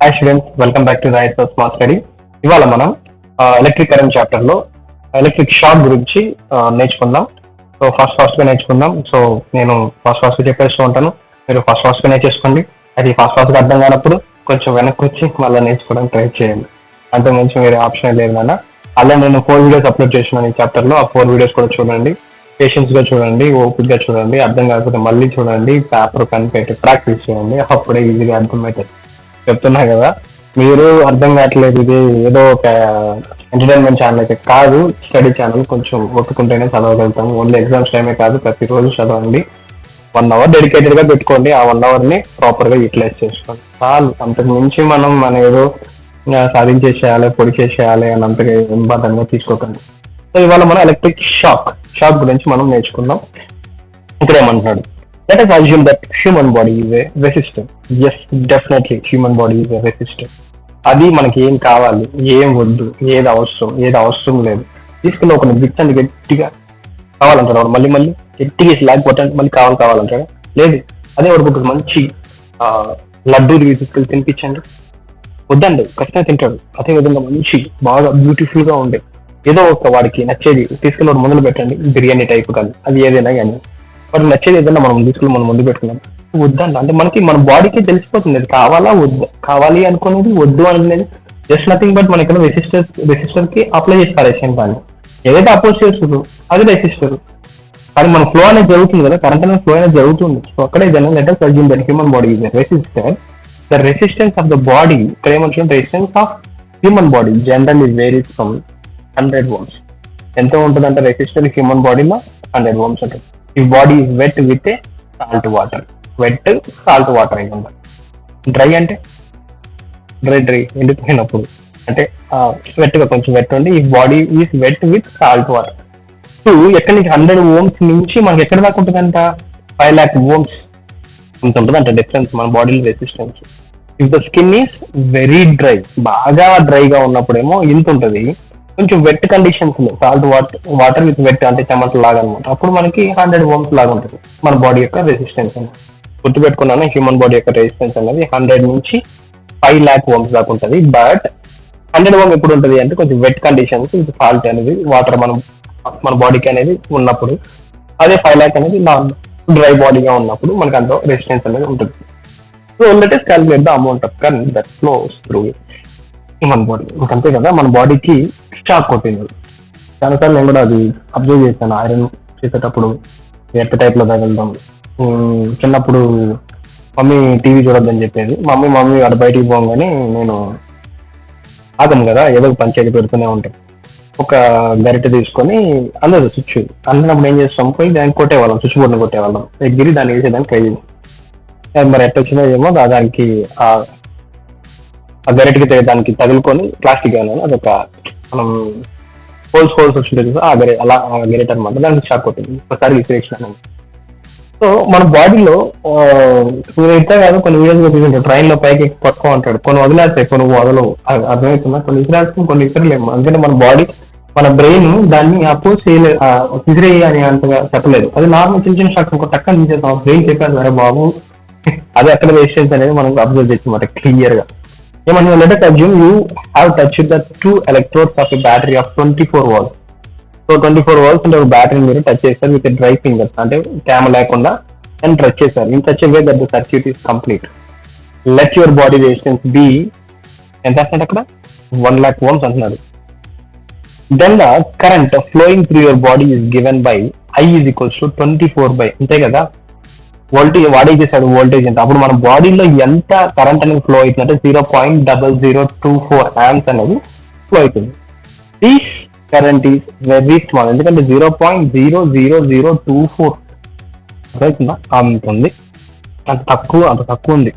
Hi students, welcome back to rice smart study. ఇవాళ మనం electric current chapter లో electric shock గురించి నేర్చుకుందాం. సో ఫాస్ట్ గా నేర్చుకుందాం. సో నేను ఫాస్ట్ గా చెప్పేస్తూ ఉంటాను, మీరు ఫాస్ట్ గా నేర్చేసుకోండి. అది ఫాస్ట్ గా అర్థం కానప్పుడు కొంచెం వెనక్కి వచ్చి మళ్ళీ నేర్చుకోవడానికి ట్రై చేయండి. అంతే మంచి వేరే ఆప్షన్ లేదు నాన్న. అలా నేను 4 వీడియోస్ అప్లోడ్ చేస్తున్నాను ఈ చాప్టర్ లో. ఆ 4 వీడియోస్ కూడా చూడండి, పేషెన్స్ గా చూడండి, ఓపిక్ గా చూడండి. అర్థం కాకపోతే మళ్ళీ చూడండి, పేపర్ పెన్ పెట్టి ప్రాక్టీస్ చేయండి. అప్పుడే ఈజీగా అర్థమవుతుంది. చెప్తున్నా కదా, మీరు అర్థం కావట్లేదు, ఇది ఏదో ఒక ఎంటర్టైన్మెంట్ ఛానల్ అయితే కాదు, స్టడీ ఛానల్. కొంచెం ఒప్పుకుంటేనే చదవగలుగుతాం. ఓన్లీ ఎగ్జామ్స్ టైమే కాదు, ప్రతిరోజు చదవండి. 1 అవర్ డెడికేటెడ్ గా పెట్టుకోండి. ఆ 1 అవర్ ని ప్రాపర్ గా యూటిలైజ్ చేసుకోండి చాలు. అంతకు మించి మన ఏదో సాధించేసేయాలి, పొడి చేసేయాలి అని అంతగా ఇంపార్టెంట్ గా తీసుకోకండి. సో ఇవాళ మనం ఎలక్ట్రిక్ షాక్ గురించి మనం నేర్చుకుందాం. ఇక్కడ ఏమంటున్నాడు, let us assume that human body is a resistor. Yes, definitely human body is a resistor. అది మనకి ఏం కావాలి, ఏం వద్దు, ఏది అవసరం లేదు. తీసుకుని ఒక బిచ్చండి గట్టిగా కావాలంటాడు, మళ్ళీ గట్టిగా లాగ్ కొట్టండి, మళ్ళీ కావాలంటాడు. లేదు, అదే ఒక మంచి లడ్డూ తీసుకెళ్ళి తినిపించండి, వద్దండి, ఖచ్చితంగా తింటాడు. అదే విధంగా మంచి బాగా బ్యూటిఫుల్ గా ఉండే ఏదో ఒక వాడికి నచ్చేది తీసుకుని మొదలు పెట్టండి. బిర్యానీ టైప్ కానీ అది ఏదైనా కానీ వాటికి నచ్చేది ఏదైనా మనం తీసుకుని మనం ముందు పెట్టుకున్నాం. వద్దండి అంటే మనకి మన బాడీకి తెలిసిపోతుంది అది కావాలా వద్దు. కావాలి అనుకునేది, వద్దు అనుకునేది జస్ట్ నథింగ్ బట్ మన ఇక్కడ రెసిస్టర్ కి అప్లై చేస్తారు సేమ్ కానీ ఏదైతే అపోజ్ చేస్తుందో అది రెసిస్టర్. కానీ మన ఫ్లో అనేది జరుగుతుంది కదా, కరెంట్ అనేది ఫ్లో అనేది జరుగుతుంది. సో అక్కడే let us assume that human body is a resistor. The resistance of the body, ఇక్కడ ఏమంటున్నాం, resistance of human body generally varies from 100 ohms. ఎంత ఉంటుందంటే రెసిస్టర్ హ్యూమన్ బాడీలో 100 ohms ఉంటుంది. ఈ body is wet with a salt water. అయి ఉంటుంది. Dry అంటే డ్రై ఎండిపోయినప్పుడు అంటే వెట్గా కొంచెం వెట్ ఉండి ఈ body is wet with salt water. So ఎక్కడి నుంచి 100 ohms నుంచి మనకి ఎక్కడ దాకా ఉంటుందంట, 5 lakh ohms ఇంత ఉంటుందంట డిఫరెన్స్ మన బాడీలో resistance. If the skin is very dry, బాగా డ్రైగా ఉన్నప్పుడేమో ఇంత ఉంటుంది. కొంచెం wet conditions salt water with wet అంటే చెమట లాగా అనమాట, అప్పుడు మనకి 100 ohms లాగా ఉంటుంది మన బాడీ యొక్క రెసిస్టెన్స్ అనేది. గుర్తుపెట్టుకున్నాను, హ్యూమన్ బాడీ యొక్క రెసిస్టెన్స్ అనేది 100 నుంచి 5 lakh ohms దాకా ఉంటుంది. బట్ 100 ohm ఎప్పుడు ఉంటుంది అంటే కొంచెం వెట్ కండిషన్స్, సాల్ట్ అనేది వాటర్ మన బాడీకి అనేది ఉన్నప్పుడు. అదే 5 lakh అనేది డ్రై బాడీగా ఉన్నప్పుడు మనకి అంత రెసిస్టెన్స్ అనేది ఉంటుంది. So let us calculate the amount of current that flows through human body. ఇంకంతే కదా, మన బాడీకి షాక్ కొట్టింది. చాలాసార్లు నేను కూడా అది అబ్జర్వ్ చేశాను. ఐరన్ చేసేటప్పుడు ఎట్ టైప్ లో తగలడం. చిన్నప్పుడు మమ్మీ టీవీ చూడొద్దని చెప్పేది. మమ్మీ వాడు బయటికి పోగానే నేను ఆగం కదా, ఏదో ఒక పంచాయతీ పెడుతూనే ఉంటాం. ఒక గరిటె తీసుకొని అందదు స్విచ్ అందినప్పుడు ఏం చేస్తాం, పోయి దానికి కొట్టేవాళ్ళం, స్విచ్ బోర్డుని కొట్టేవాళ్ళం. ఎగిరి దాన్ని వేసేదానికి ట్రై చేసి మరి ఎట్ట వచ్చిందో ఏమో, దానికి ఆ గరిటకి దానికి తగులుకొని ప్లాస్టిక్ అయినా అదొక మనం హోల్స్ వచ్చింది అలా గరిట అనమాట. దానికి షాక్ కొట్టింది ఒకసారి విసిరేసిన. సో మన బాడీలో ఇంత కాదు, కొన్ని వీడియోస్ ట్రైన్ లో పైకి పట్టుకో అంటాడు, కొన్ని వదిలేస్తాయి, కొన్ని వదలవు. అర్థమవుతుందా? కొన్ని విసిరేస్తాం, కొన్ని విసిరలేము. అందుకని మన బాడీ, మన బ్రెయిన్ దాన్ని అపోజ్ చేయలేదు, విసిరేయి అని అంతగా చెప్పలేదు. అది నార్మల్ చిన్న షాక్ ఒక టక్కని తీసేస్తాం. బ్రెయిన్ చెప్పారు సరే బాబు, అది అక్కడ రెసిస్టెన్స్ అనేది మనం అబ్జర్వ్ చేస్తాం క్లియర్ గా. ఏమన్నా, let us assume you have touched the 2 electrodes of a battery of 24 volts. So 24 volts అంటే ఒక బ్యాటరీ మీరు టచ్ చేస్తారు విత్ డ్రై ఫింగర్స్, అంటే క్యామ్ లేకుండా అండ్ టచ్ చేస్తారు. In such a way that the circuit is complete. Let your body resistance be ఎంత అంటున్నాడు అక్కడ, 1 lakh ohms అంటున్నాడు. Then the current flowing through your body is given by I is equals to 24 by, అంతే కదా, voltage వాడే చేశాడు voltage ఎంత. అప్పుడు మన బాడీలో ఎంత కరెంట్ అనేది ఫ్లో అవుతుందంటే 0.0024 amps అనేది ఫ్లో అవుతుంది. This current is very small, ఎందుకంటే 0.00024 అవుతుందా, అంత ఉంది, అంత తక్కువ ఉంది.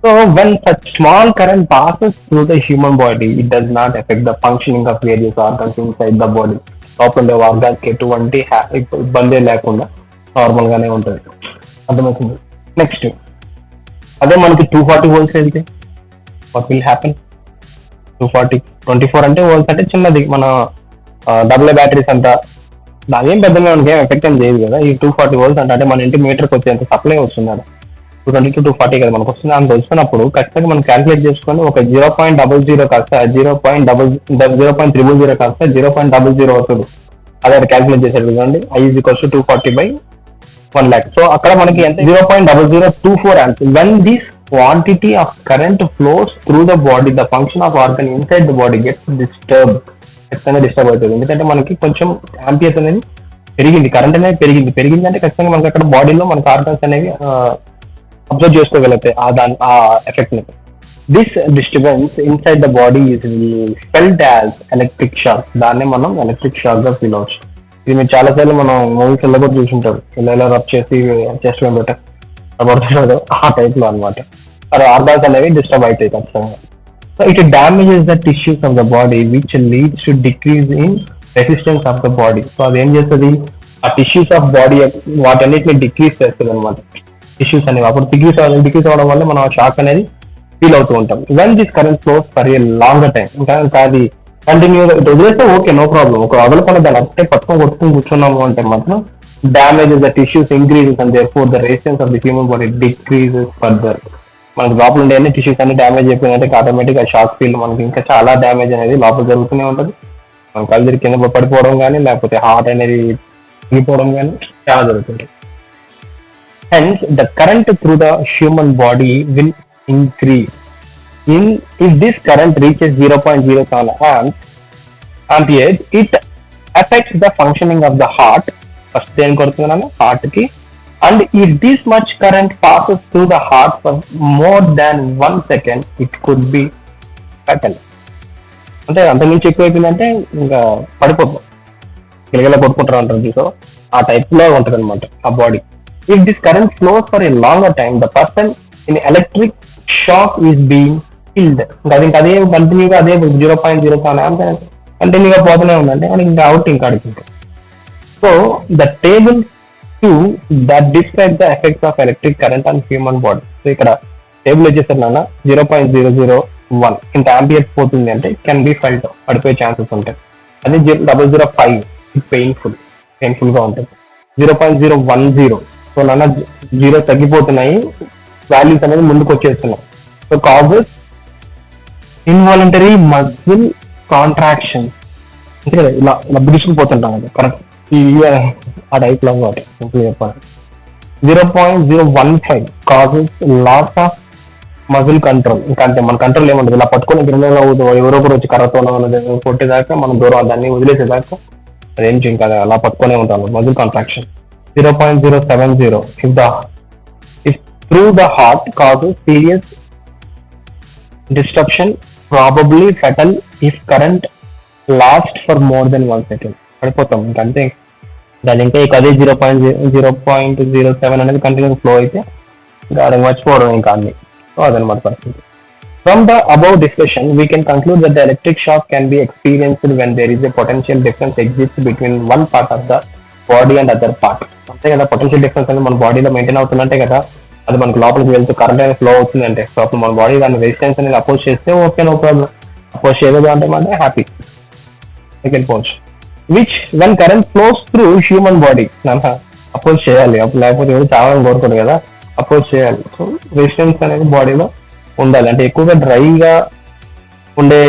So when such small current passes through the human body, it does not effect the functioning of various organs inside the body. లోపల ఉండే ఆర్గాన్స్ ఎటువంటి ఇబ్బంది లేకుండా నార్మల్ గానే ఉంటుంది. అర్థమవుతుంది. నెక్స్ట్ అదే మనకి 240 volts వెళ్తే వాట్ విల్ హ్యాపెన్? 24 అంటే వోల్ట్స్ అంటే చిన్నది, మన డబుల్ బ్యాటరీస్ అంతా దాని ఏం పెద్దగా మనకి ఏం ఎఫెక్ట్ ఏం చేయదు కదా. ఈ 240 volts అంటే మన ఇంటి మీటర్కి వచ్చేంత సప్లై వస్తుంది. 220 to 240 కదా మనకు వస్తుంది. అంత వచ్చినప్పుడు ఖచ్చితంగా మనం క్యాల్కులేట్ చేసుకొని ఒక 0.00 కాస్త 0.000 కాస్త 0.00 అవుతుంది. అదే క్యాల్కులేట్ చేసేది చూడండి. I is equals to 240/1 lakh. So అక్కడ మనకి ఎంత 0.0024 amps. When this quantity of current flows through the body, the function of organ inside the body gets disturbed. ఖచ్చితంగా డిస్టర్బ్ అవుతుంది. ఎందుకంటే మనకి కొంచెం ఆంపియర్స్ అనేది పెరిగింది, కరెంట్ అనేది పెరిగింది అంటే ఖచ్చితంగా మనకి అక్కడ బాడీలో మనకి ఆర్గన్స్ అనేవి అబ్జర్వ్ చేసుకోగలుగుతాయి ఆ ఎఫెక్ట్ ని. This disturbance inside the body is felt as electric shock. దాన్నే మనం ఎలక్ట్రిక్ షాక్ గా ఫీల్ అవచ్చు. ఇది మీరు చాలా సార్లు మనం మూవీస్ లో కూడా చూసుంటారు. ఇలా రబ్ చేసి చెస్ట్ పడుతుంటారు ఆ టైప్ లో అనమాట. అది ఆర్గాన్స్ అనేవి డిస్టర్బ్ అవుతాయి ఖచ్చితంగా. So it damages the tissues of the body which leads to decrease in resistance of the body. So అది ఏం చేస్తుంది, ఆ టిష్యూస్ ఆఫ్ బాడీ వాటన్నిటిని డిక్రీజ్ చేస్తుంది అనమాట. టిష్యూస్ అనేవి అప్పుడు డిక్రీజ్ అవ్వడం వల్ల మనం ఆ షాక్ అనేది ఫీల్ అవుతూ ఉంటాం. When this current flows for a longer time, ఇంకా అది కంటిన్యూగా వదిలేస్తే ఓకే, నో ప్రాబ్లం. ఒక వదలకుండా దాన్ని అంటే కొట్టుకుని కూర్చున్నాము అంటే మాత్రం damages the tissues increases and therefore the resistance of the human body decreases further. మనకి లోపల ఉండే అన్ని టిష్యూస్ అన్ని డ్యామేజ్ అయిపోయిందంటే ఆటోమేటిక్ ఆ షాక్ ఫీల్ మనకి ఇంకా చాలా డ్యామేజ్ అనేది లోపల జరుగుతూనే ఉంటుంది. మన కళ్ళు కింద పడిపోవడం కానీ లేకపోతే హార్ట్ అనేది తగ్గిపోవడం కానీ చాలా జరుగుతుంది. Hence, the current through the human body will increase. If this current reaches 0.07 amperes, it affects the functioning of the heart. First, then heart ki. And if this much current passes through the heart for more than 1 second, it could be fatal. అంటే అంతకుమించి ఎక్కువైపోయిందంటే ఇంకా పడిపోతాం, గిలగిల కొట్టుకుంటారు అంటారు. So ఆ type లో ఉంటుంది అనమాట ఆ body. If this current flows for a longer time, the person in electric shock is being killed. ఇంకా అదే కంటిన్యూగా అదే 0.07 amps కంటిన్యూగా పోతూనే ఉందంటే మనకి ఇంకా అవుట్ ఇంకా అడుగుతుంది. So the table 2 that describes the effects of electric current on human body. So ఇక్కడ టేబుల్ వచ్చేసరి నాన్న 0.001 ఇంత ఆంపియర్స్ పోతుంది అంటే కెన్ బి ఫెల్ట్, పడిపోయే ఛాన్సెస్ ఉంటాయి. అదే 0.005 పెయిన్ఫుల్ గా ఉంటుంది. 0.010 సో నాన్న 0 తగ్గిపోతున్నాయి, వాల్యూస్ అనేది ముందుకు వచ్చేస్తున్నాయి. So causes involuntary muscle contraction, అంటే కదా ఇలా బిగుసుకుపోతుంటాం కదా కరెక్ట్ ఆ టైప్ లో సింపుల్ చెప్పాలి. 0.015 causes loss of muscle control. ఇంకా అంటే మన కంట్రోల్ ఏముంటుంది, ఇలా పట్టుకొని ఎవరో ఒకరు వచ్చి కర్రతో కొట్టేదాకా మనం దూరం దాన్ని వదిలేసేదాకా అదేం ఇంకా అలా పట్టుకునే ఉంటాం. Muscle contraction. 0.070 if through the heart causes serious disruption, probably fatal if current lasts for more than 1 second. పడిపోతాం ఇంకా అంతే. దాని ఇంకా అదే 0.07 అనేది కంటిన్యూ ఫ్లో అయితే ఇంకా అది మర్చిపోవడం ఇంకా అన్ని. సో అదనమాట పరిస్థితి. From the above discussion, we can conclude that the electric shock can be experienced when there is a potential difference exists between one part of the body and other part. అంతే కదా, potential difference అనేది మన బాడీలో maintain అవుతుందంటే కదా అది మనకు లోపలికి వెళ్తూ కరెంట్ అనేది ఫ్లో అవుతుందంటే. సో అప్పుడు మన బాడీ దాని రెసిస్టెన్స్ అనేది అపోజ్ చేస్తే ఓకే, నో ప్రాబ్లం. అపోజ్ చేయలేదు అంటే మన happy second pose. Which when current flows through human body oppose చేయాలి, అప్పుడు లేకపోతే ఎవరు చాలా కోరుకోడు కదా, అపోజ్ చేయాలి. సో రెసిస్టెన్స్ అనేది బాడీలో ఉండాలి. అంటే ఎక్కువగా డ్రైగా ఉండే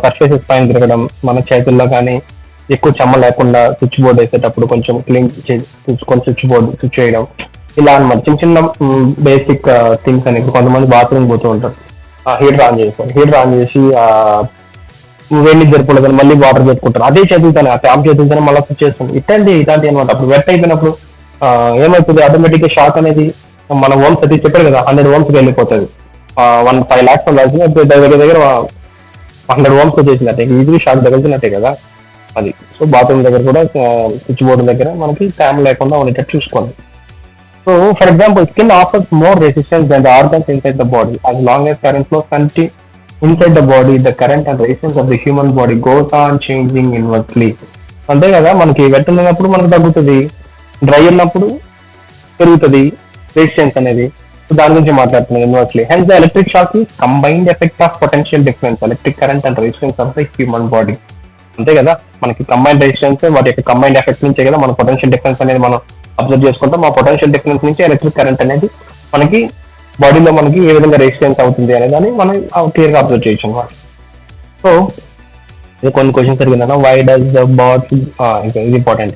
సర్ఫేసెస్ పైన తిరగడం, మన చేతుల్లో కానీ ఎక్కువ చెమ్మ లేకుండా స్విచ్ బోర్డ్ వేసేటప్పుడు కొంచెం క్లీన్ చూసుకొని స్విచ్ చేయడం, ఇలా అనమాట. చిన్న చిన్న బేసిక్ థింగ్స్ అని. ఇప్పుడు కొంతమంది బాత్రూమ్ పోతూ ఉంటారు, హీటర్ ఆన్ చేసి వేడి జరుపుకోలేదు మళ్ళీ వాటర్ జరుపుకుంటారు. అదే చేతులతోనే, ఆ ట్యాప్ చేతులతోనే మళ్ళీ స్విచ్ చేస్తుంది. ఇట్లాంటి అనమాట. అప్పుడు వెట్ అయిపోయినప్పుడు ఏమవుతుంది, ఆటోమేటిక్గా షాక్ అనేది మన ఓమ్స్ అది చెప్పారు కదా 100 ohms వెళ్ళిపోతుంది. 5 lakhs ఉండాల్సింది దగ్గర 100 ohms వచ్చేసినట్టే, ఈజీ షాక్ తగిలినట్టే కదా అది. సో బాత్రూమ్ దగ్గర కూడా స్విచ్ బోర్డు దగ్గర మనకి ట్యామ్ లేకుండా ఉండేటట్టు చూసుకోండి. So for example, skin offers more resistance than the organs inside the body. As long as current flow inside the body, the current and resistance of the human body goes on changing inversely. అంతే కదా, మనకి wet ఉన్నప్పుడు మనకు తగ్గుతుంది, dry ఉన్నప్పుడు పెరుగుతుంది resistance అనేది. So దాని గురించి మాట్లాడుతున్నాను inversely. Hence the electric shock is combined effect of potential difference electric current and resistance of the human body. అంతే కదా, మనకి కంబైన్డ్ రెసిస్టెన్స్ వాటి యొక్క కంబైన్డ్ ఎఫెక్ట్ నుంచే కదా మన పొటెన్షియల్ డిఫరెన్స్ అనేది మనం అబ్జర్వ్ చేసుకుంటాం. ఆ పొటెన్షియల్ డిఫరెన్స్ నుంచి ఎలక్ట్రిక్ కరెంట్ అనేది మనకి బాడీలో మనకి ఏ విధంగా రెసిస్టెన్స్ అవుతుంది అనే దాన్ని మనం క్లియర్గా అబ్జర్వ్ చేయొచ్చు అనమాట. సో ఇది కొన్ని క్వశ్చన్స్ అడిగిందన్న, వై డస్ ద బాట్స్, ఇది ఇంపార్టెంట్.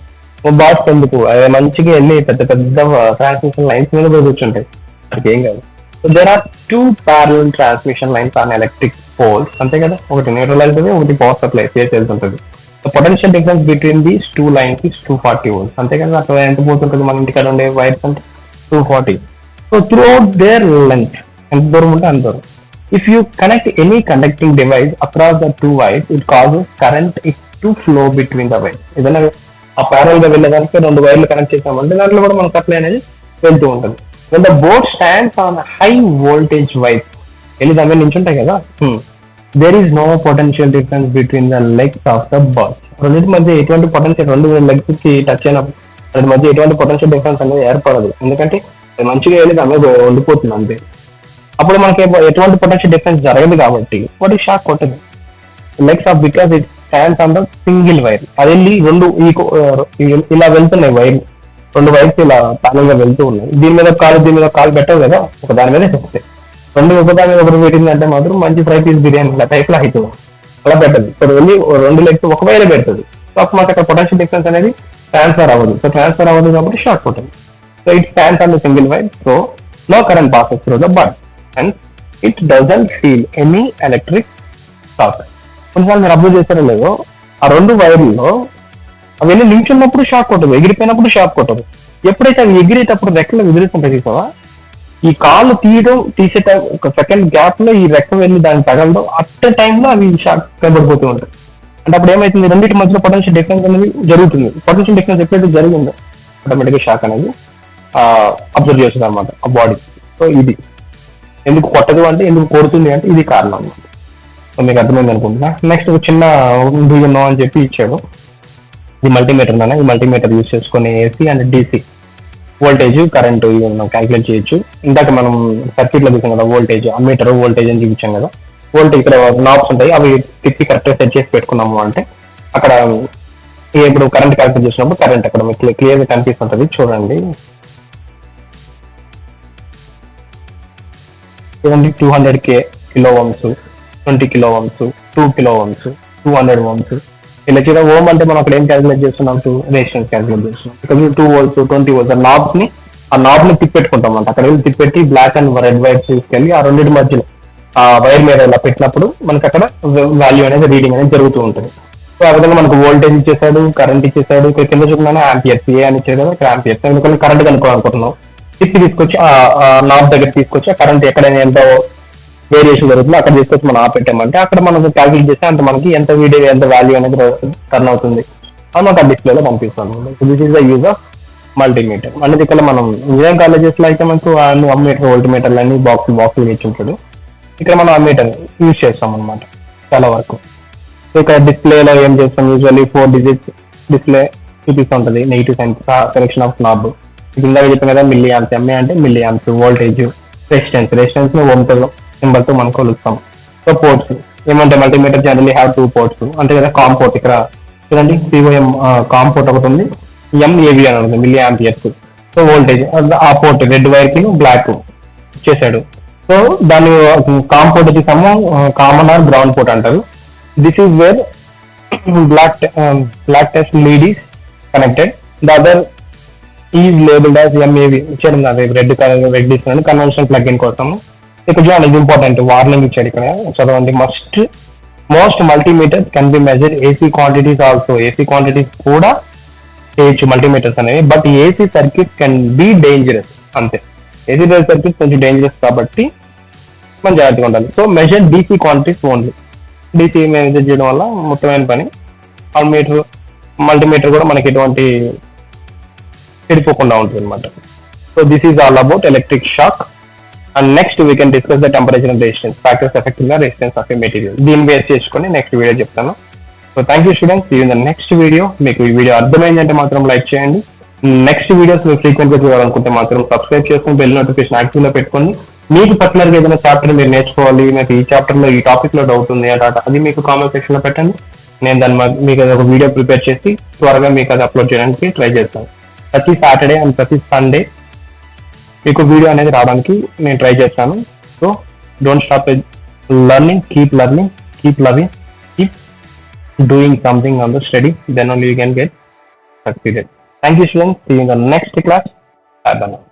బాట్స్ ఎందుకు అవి మంచిగా వెళ్ళి పెద్ద పెద్ద ట్రాన్స్మిషన్ లైన్స్ మీద కూడా కూర్చుంటాయి, అది ఏం కాదు. So there are 2 parallel transmission lines on electric poles, అంతే కదా, ఒకటి న్యూట్రల్ వెళ్తుంది, ఒకటి పవర్ సప్లై ఫేస్ వెళ్తుంటుంది. So potential difference between these 2 lines is 240 volts, అంతే కదా. అట్లా ఎంత పోతుంటుంది మన ఇంటికాడ ఉండే వైర్స్ అంటే 240. So throughout their length, ఎంత దూరం ఉంటే అంత దూరం. If you connect any conducting device across the 2 wires, it causes current to flow between the wires. ఏదైనా ఆ ప్యారల్ గా వెళ్ళేదానికి 2 వైర్లు కనెక్ట్ చేసామంటే దాంట్లో కూడా మన సప్లై అనేది వెళ్తూ ఉంటుంది. When the boat stands on high voltage wires, వెళ్ళి దాని మీద నించుంటాయి కదా, there is no potential difference between the legs of the boats. రెండింటి మధ్య ఎటువంటి పొటెన్షియల్, 2 లెగ్స్ కి టచ్ అయినప్పుడు రెండింటి మధ్య ఎటువంటి పొటెన్షియల్ డిఫరెన్స్ అనేది ఏర్పడదు, ఎందుకంటే అది మంచిగా వెళ్ళి దాని మీద ఉండిపోతుంది అంతే. అప్పుడు మనకి ఎటువంటి పొటెన్షియల్ డిఫరెన్స్ జరగదు కాబట్టి వాటి షాక్ కొట్టదు. Legs of because it stands on the single wire, అది వెళ్ళి 2 ఇలా వెళ్తున్నాయి వైర్, 2 వైర్స్ ఇలా ప్యానల్ గా వెళ్తూ ఉన్నాయి. దీని మీద కాలు పెట్టవు కదా, ఒక దాని మీద వస్తాయి. 2 ఒకదాని మీద ఒకటి పెట్టింది అంటే మాత్రం మంచి ఫ్రై పీస్ బిర్యానీ ఇలా టైప్ లో అవుతుంది, అలా పెట్టదు. ఇప్పుడు వెళ్ళి 2 లెగ్స్ ఒక వైర్ పెడుతుంది. సో మాకు అక్కడ పొటెన్షియల్ డిఫరెన్స్ అనేది ట్రాన్స్ఫర్ అవ్వదు. సో ట్రాన్స్ఫర్ అవ్వదు కాబట్టి షాక్ కొట్టదు. So it stands on the single wire, so no current passes through the bud and it doesn't feel any electric shock. కొన్నిసార్లు మీరు అబ్జర్వ్ చేస్తారో లేదో, ఆ 2 వైర్లలో అవి వెళ్ళి నిల్చున్నప్పుడు షాక్ కొట్టదు, ఎగిరిపోయినప్పుడు షాక్ కొట్టదు. ఎప్పుడైతే అవి ఎగిరేటప్పుడు రెక్కలు విదిరిస్తుంటాయి చూసావా, ఈ కాలు తీసే టైం ఒక సెకండ్ గ్యాప్ లో ఈ రెక్క వెళ్ళి దాన్ని తగలడం, అట్ టైంలో అవి షాక్ కనబడిపోతూ ఉంటాయి. అంటే అప్పుడు ఏమైతుంది, రెండింటి మధ్యలో పొటెన్షియల్ డిఫరెన్స్ అనేది జరుగుతుంది. పొటెన్షియల్ డిఫరెన్స్ ఎప్పుడైతే జరిగిందో ఆటోమేటిక్గా షాక్ అనేది అబ్జర్వ్ చేస్తుంది అనమాట ఆ బాడీ. సో ఇది ఎందుకు కొట్టదు అంటే, ఎందుకు కొడుతుంది అంటే ఇది కారణం అనమాట. సో మీకు అర్థమైంది అనుకుంటున్నా. నెక్స్ట్ ఒక చిన్న నో అని చెప్పి ఇచ్చాడు. ఇది మల్టీమీటర్ అన్న, ఈ మల్టీమీటర్ యూజ్ చేసుకుని AC and DC voltage current ఇవి మనం క్యాల్కులేట్ చేయొచ్చు. ఇందాక మనం సర్క్యూట్ లో చూసాం కదా, వోల్టేజ్ అమ్మీటర్ వోల్టేజ్ అని చూపించాం కదా. వోల్టేజ్ ఇక్కడ నాబ్స్ ఉంటాయి, అవి తిప్పి కరెక్ట్గా సెట్ చేసి పెట్టుకున్నాము అంటే అక్కడ ఇప్పుడు కరెంట్ క్యాల్కులేట్ చేసినప్పుడు కరెంట్ అక్కడ మీకు క్లియర్గా కనిపిస్తుంటుంది. చూడండి, చూడండి 200 kilo ohms, 20 kilo ohms, 2 kilo ohms, 200 ohms. ఇలా చూడ ఓమ్ అంటే మనం అక్కడ ఏం క్యాల్కులేట్ చేస్తున్నాం, రెసిస్టెన్స్ క్యాల్కులేట్ చేస్తున్నాం. ఇక్కడ 2 volts 20 volts ఆ నాబ్ ని తిప్పెట్టుకుంటాం అంట. అక్కడ వెళ్ళి తిప్పెట్టి బ్లాక్ అండ్ రెడ్ వైర్ తీసుకెళ్ళి ఆ రెండింటి మధ్యలో ఆ వైర్ మీద ఇలా పెట్టినప్పుడు మనకి అక్కడ వాల్యూ అనేది రీడింగ్ అనేది జరుగుతూ ఉంటుంది. సో ఆ విధంగా మనకు వోల్టేజ్ ఇచ్చేసాడు, కరెంట్ ఇచ్చేసాడు. ఇక్కడ కింద చూస్తున్నాను ఆంపియర్స్, ఏ అని ఇచ్చేది కదా, ఇక్కడ ఆంపియర్స్. ఎందుకంటే కరెంట్ కనుక్కోవాలనుకుంటున్నాం, తిప్పి తీసుకొచ్చి ఆ నాబ్ దగ్గర తీసుకొచ్చి ఆ కరెంట్ ఎక్కడైనా ఎంత వేరియేషన్ జరుగుతుందో అక్కడ తీసుకొచ్చి మనం పెట్టామంటే అక్కడ మనం క్యాల్కులేట్ చేస్తే అంత మనకి ఎంత వీడియో ఎంత వాల్యూ అనేది టర్న్ అవుతుంది అది మనకు ఆ డిస్ప్లేలో పంపిస్తాం. This is the use of multimeter. అనేది ఇక్కడ మనం ఇంజనీరింగ్ కాలేజెస్ లో అయితే మనకు అమ్మీటర్ వోల్టీమీటర్లు అన్ని బాక్సులు ఇచ్చి ఉంటాడు. ఇక్కడ మనం అమ్మీటర్ యూజ్ చేస్తాం అనమాట చాలా వరకు. సో ఇక్కడ డిస్ప్లేలో ఏం చేస్తాం, యూజువల్లీ 4 digits డిస్ప్లే చూపిస్తుంటది, negative sign selection of knob. ఇందాక చెప్పాను కదా, మిల్లీ ఆంప్స్, ఎంఏ అంటే మిల్లీ ఆంప్స్, వోల్టేజ్, రెసిస్టెన్స్ ని ఓమ్తో సింబల్ తో మనం కొలుస్తాం. సో పోర్ట్స్ ఏమంటే మల్టీమీటర్ జనరల్లీ హ్యావ్ 2 ports, అంతే కదా. కామ్ పోర్ట్ ఇక్కడ చూడండి, సిఓఎం కామ్ పోర్ట్ ఒకటి ఉంది, ఎంఏవి అని ఉంటుంది, మిల్లీ ఆంపియర్స్. సో వోల్టేజ్ ఆ పోర్ట్ రెడ్ వైర్ కి బ్లాక్ ఇచ్చేసాడు. సో దాన్ని కామ్ పోర్ట్ వచ్చేసాము కామన్ ఆర్ గ్రౌండ్ పోర్ట్ అంటారు. This is where black test lead is connected, the other is labelled as MAV ఇచ్చాడు. అది రెడ్ ఇస్తున్నాడు కన్వెన్షనల్ ప్లగ్ ఇన్ కోసం. ఇక్కడ చూడండి, ఇది ఇంపార్టెంట్ వార్నింగ్ ఇచ్చాడు ఇక్కడ, చదవండి. Most multimeters can be measure AC quantities also, AC quantities కూడా చేయొచ్చు మల్టీమీటర్స్ అనేవి. But AC circuit can be dangerous, అంతే. ఏసీ సర్క్యూట్ కొంచెం డేంజరస్ కాబట్టి మనం జాగ్రత్తగా ఉండాలి. So measure DC quantities only, DC measure చేయడం వల్ల మొత్తమైన పని. ఆ మీటర్ మల్టీమీటర్ కూడా మనకి ఎటువంటి చెడిపోకుండా ఉంటుంది అనమాట. So this is all about electric shock. And next we can discuss the temperature and resistance factors affecting the resistance of a material. దీన్ని బేస్ చేసుకొని నెక్స్ట్ వీడియో చెప్తాను. So thank you students, see you in the next video. మీకు ఈ video అర్థమైందంటే మాత్రం like చేయండి. Next videos మీరు frequent గా చూడాలనుకుంటే మాత్రం సబ్స్క్రైబ్ చేసుకుని బెల్ నోటిఫికేషన్ యాక్టివ్ లో పెట్టుకోండి. మీకు పర్టికులర్ గా ఏదైనా చాప్టర్ మీరు నేర్చుకోవాలి, మీకు ఈ చాప్టర్ లో ఈ టాపిక్ లో డౌట్ ఉంది అంటే అది మీకు కామెంట్ సెక్షన్ లో పెట్టండి. నేను దాన్ని మీకు ఒక వీడియో ప్రిపేర్ చేసి త్వరగా మీకు అది అప్లోడ్ చేయడానికి ట్రై చేస్తాను. ప్రతి సాటర్డే అండ్ ప్రతి సండే మీకు వీడియో అనేది రావడానికి నేను ట్రై చేస్తాను. So don't stop learning, keep learning, keep loving, keep doing something on the study, then only you can get succeeded. Thank you, students. See you in the next class. Bye bye now.